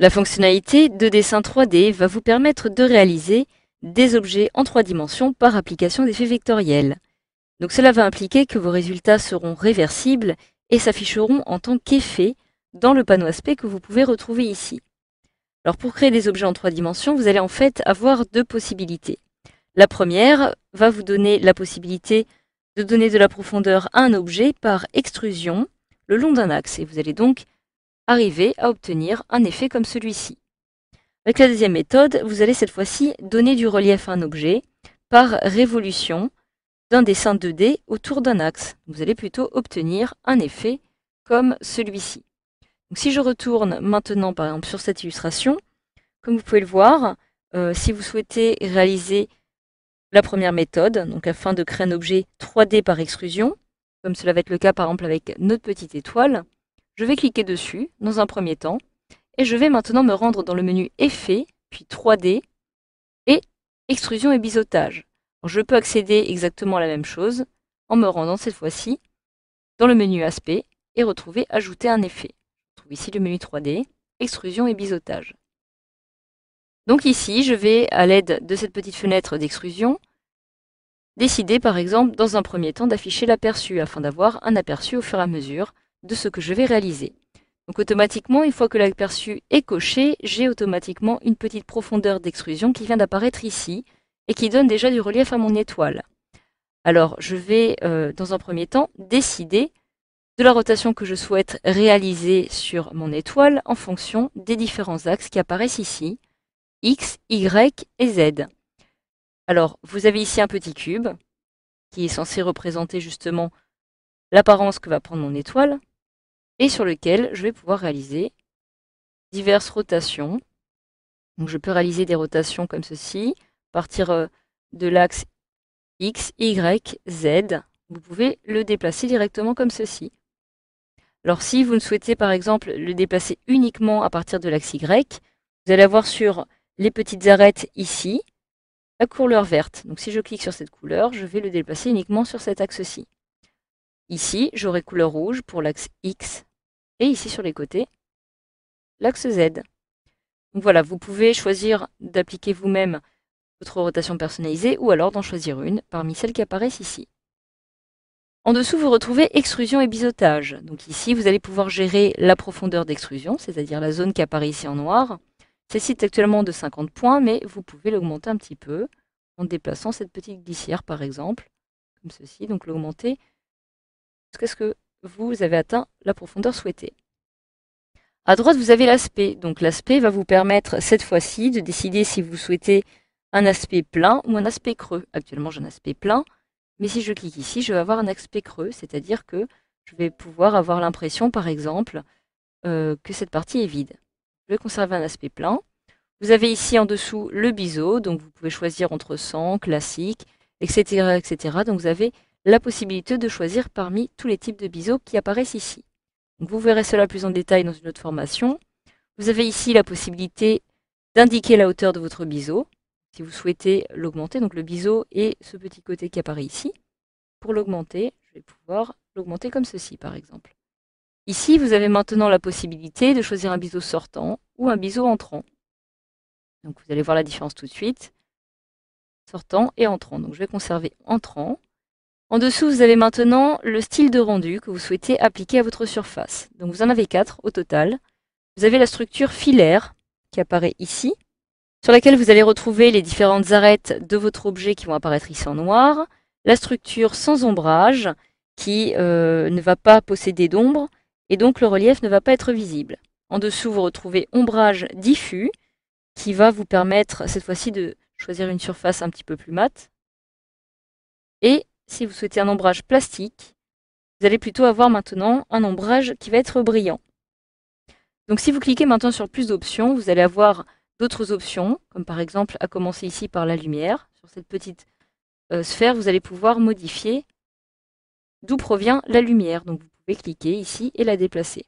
La fonctionnalité de dessin 3D va vous permettre de réaliser des objets en 3 dimensions par application d'effets vectoriels. Donc cela va impliquer que vos résultats seront réversibles et s'afficheront en tant qu'effet dans le panneau aspect que vous pouvez retrouver ici. Alors pour créer des objets en 3 dimensions, vous allez en fait avoir 2 possibilités. La première va vous donner la possibilité de donner de la profondeur à un objet par extrusion le long d'un axe et vous allez donc arriver à obtenir un effet comme celui-ci. Avec la deuxième méthode, vous allez cette fois-ci donner du relief à un objet par révolution d'un dessin 2D autour d'un axe. Vous allez plutôt obtenir un effet comme celui-ci. Donc si je retourne maintenant par exemple sur cette illustration, comme vous pouvez le voir, si vous souhaitez réaliser la première méthode, donc afin de créer un objet 3D par extrusion, comme cela va être le cas par exemple avec notre petite étoile, je vais cliquer dessus dans un premier temps et je vais maintenant me rendre dans le menu Effets, puis 3D et Extrusion et biseautage. Alors, je peux accéder exactement à la même chose en me rendant cette fois-ci dans le menu Aspect et retrouver Ajouter un effet. Je trouve ici le menu 3D, Extrusion et biseautage. Donc ici, je vais, à l'aide de cette petite fenêtre d'extrusion, décider par exemple dans un premier temps d'afficher l'aperçu afin d'avoir un aperçu au fur et à mesure de ce que je vais réaliser. Donc automatiquement, une fois que l'aperçu est coché, j'ai automatiquement une petite profondeur d'extrusion qui vient d'apparaître ici et qui donne déjà du relief à mon étoile. Alors je vais dans un premier temps décider de la rotation que je souhaite réaliser sur mon étoile en fonction des différents axes qui apparaissent ici, X, Y et Z. Alors vous avez ici un petit cube qui est censé représenter justement l'apparence que va prendre mon étoile et sur lequel je vais pouvoir réaliser diverses rotations. Donc je peux réaliser des rotations comme ceci, partir de l'axe X, Y, Z. Vous pouvez le déplacer directement comme ceci. Alors si vous ne souhaitez par exemple le déplacer uniquement à partir de l'axe Y, vous allez avoir sur les petites arêtes ici la couleur verte. Donc si je clique sur cette couleur, je vais le déplacer uniquement sur cet axe-ci. Ici, j'aurai couleur rouge pour l'axe X et ici sur les côtés, l'axe Z. Donc voilà, vous pouvez choisir d'appliquer vous-même votre rotation personnalisée ou alors d'en choisir une parmi celles qui apparaissent ici. En dessous, vous retrouvez extrusion et biseautage. Donc ici, vous allez pouvoir gérer la profondeur d'extrusion, c'est-à-dire la zone qui apparaît ici en noir. Celle-ci est actuellement de 50 points, mais vous pouvez l'augmenter un petit peu en déplaçant cette petite glissière par exemple, comme ceci, donc l'augmenter jusqu'à ce que vous avez atteint la profondeur souhaitée. À droite, vous avez l'aspect. Donc l'aspect va vous permettre cette fois-ci de décider si vous souhaitez un aspect plein ou un aspect creux. Actuellement, j'ai un aspect plein, mais si je clique ici, je vais avoir un aspect creux, c'est-à-dire que je vais pouvoir avoir l'impression, par exemple, que cette partie est vide. Je vais conserver un aspect plein. Vous avez ici en dessous le biseau, donc vous pouvez choisir entre 100, classique, etc., etc. Donc vous avez la possibilité de choisir parmi tous les types de biseaux qui apparaissent ici. Donc vous verrez cela plus en détail dans une autre formation. Vous avez ici la possibilité d'indiquer la hauteur de votre biseau, si vous souhaitez l'augmenter. Donc le biseau et ce petit côté qui apparaît ici. Pour l'augmenter, je vais pouvoir l'augmenter comme ceci par exemple. Ici, vous avez maintenant la possibilité de choisir un biseau sortant ou un biseau entrant. Donc vous allez voir la différence tout de suite. Sortant et entrant. Donc je vais conserver entrant. En dessous, vous avez maintenant le style de rendu que vous souhaitez appliquer à votre surface. Donc vous en avez 4 au total. Vous avez la structure filaire qui apparaît ici, sur laquelle vous allez retrouver les différentes arêtes de votre objet qui vont apparaître ici en noir. La structure sans ombrage qui ne va pas posséder d'ombre et donc le relief ne va pas être visible. En dessous, vous retrouvez ombrage diffus qui va vous permettre cette fois-ci de choisir une surface un petit peu plus mate. Et si vous souhaitez un ombrage plastique, vous allez plutôt avoir maintenant un ombrage qui va être brillant. Donc si vous cliquez maintenant sur plus d'options, vous allez avoir d'autres options, comme par exemple à commencer ici par la lumière. Sur cette petite sphère, vous allez pouvoir modifier d'où provient la lumière. Donc vous pouvez cliquer ici et la déplacer.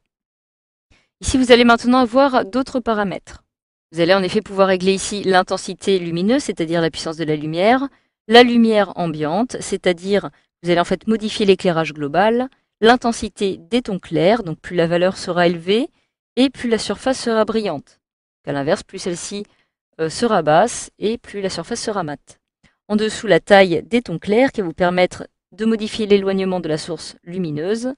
Ici, vous allez maintenant avoir d'autres paramètres. Vous allez en effet pouvoir régler ici l'intensité lumineuse, c'est-à-dire la puissance de la lumière ambiante, c'est-à-dire vous allez en fait modifier l'éclairage global, l'intensité des tons clairs, donc plus la valeur sera élevée et plus la surface sera brillante. À l'inverse, plus celle-ci sera basse et plus la surface sera mate. En dessous, la taille des tons clairs qui va vous permettre de modifier l'éloignement de la source lumineuse.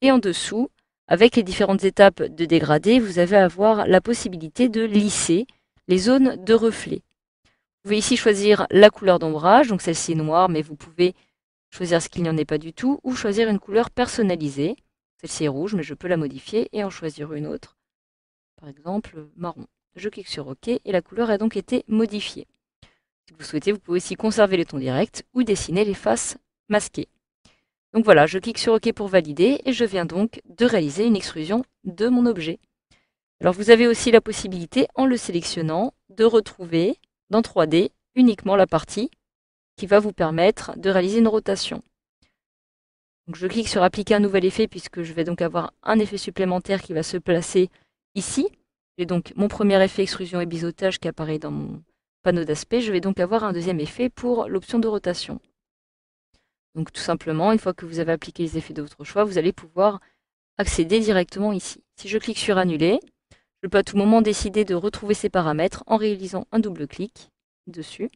Et en dessous, avec les différentes étapes de dégradé, vous allez avoir la possibilité de lisser les zones de reflet. Vous pouvez ici choisir la couleur d'ombrage, donc celle-ci est noire, mais vous pouvez choisir ce qu'il n'y en ait pas du tout, ou choisir une couleur personnalisée. Celle-ci est rouge, mais je peux la modifier et en choisir une autre, par exemple marron. Je clique sur OK et la couleur a donc été modifiée. Si vous souhaitez, vous pouvez aussi conserver les tons directs ou dessiner les faces masquées. Donc voilà, je clique sur OK pour valider et je viens donc de réaliser une extrusion de mon objet. Alors vous avez aussi la possibilité, en le sélectionnant, de retrouver dans 3D uniquement la partie qui va vous permettre de réaliser une rotation. Donc je clique sur appliquer un nouvel effet puisque je vais donc avoir un effet supplémentaire qui va se placer ici. J'ai donc mon premier effet extrusion et biseautage qui apparaît dans mon panneau d'aspect. Je vais donc avoir un deuxième effet pour l'option de rotation. Donc tout simplement, une fois que vous avez appliqué les effets de votre choix, vous allez pouvoir accéder directement ici. Si je clique sur annuler, je peux à tout moment décider de retrouver ces paramètres en réalisant un double clic dessus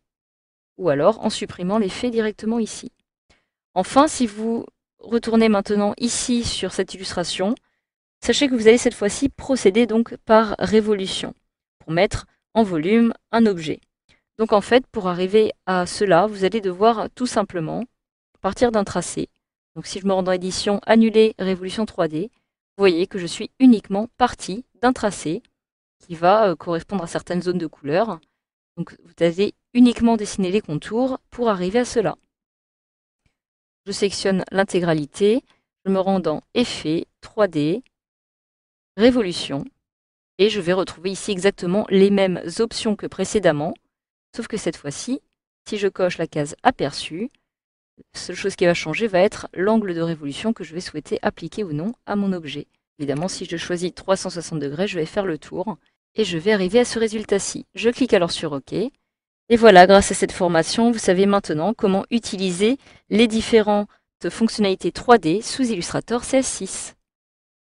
ou alors en supprimant l'effet directement ici. Enfin, si vous retournez maintenant ici sur cette illustration, sachez que vous allez cette fois-ci procéder donc par révolution pour mettre en volume un objet. Donc en fait, pour arriver à cela, vous allez devoir tout simplement partir d'un tracé. Donc si je me rends dans édition, annuler révolution 3D, vous voyez que je suis uniquement parti d'un tracé qui va correspondre à certaines zones de couleurs. Donc vous avez uniquement dessiné les contours pour arriver à cela. Je sélectionne l'intégralité, je me rends dans Effets, 3D, Révolution, et je vais retrouver ici exactement les mêmes options que précédemment, sauf que cette fois-ci, si je coche la case Aperçu, la seule chose qui va changer va être l'angle de révolution que je vais souhaiter appliquer ou non à mon objet. Évidemment, si je choisis 360 degrés, je vais faire le tour et je vais arriver à ce résultat-ci. Je clique alors sur OK. Et voilà, grâce à cette formation, vous savez maintenant comment utiliser les différentes fonctionnalités 3D sous Illustrator CS6.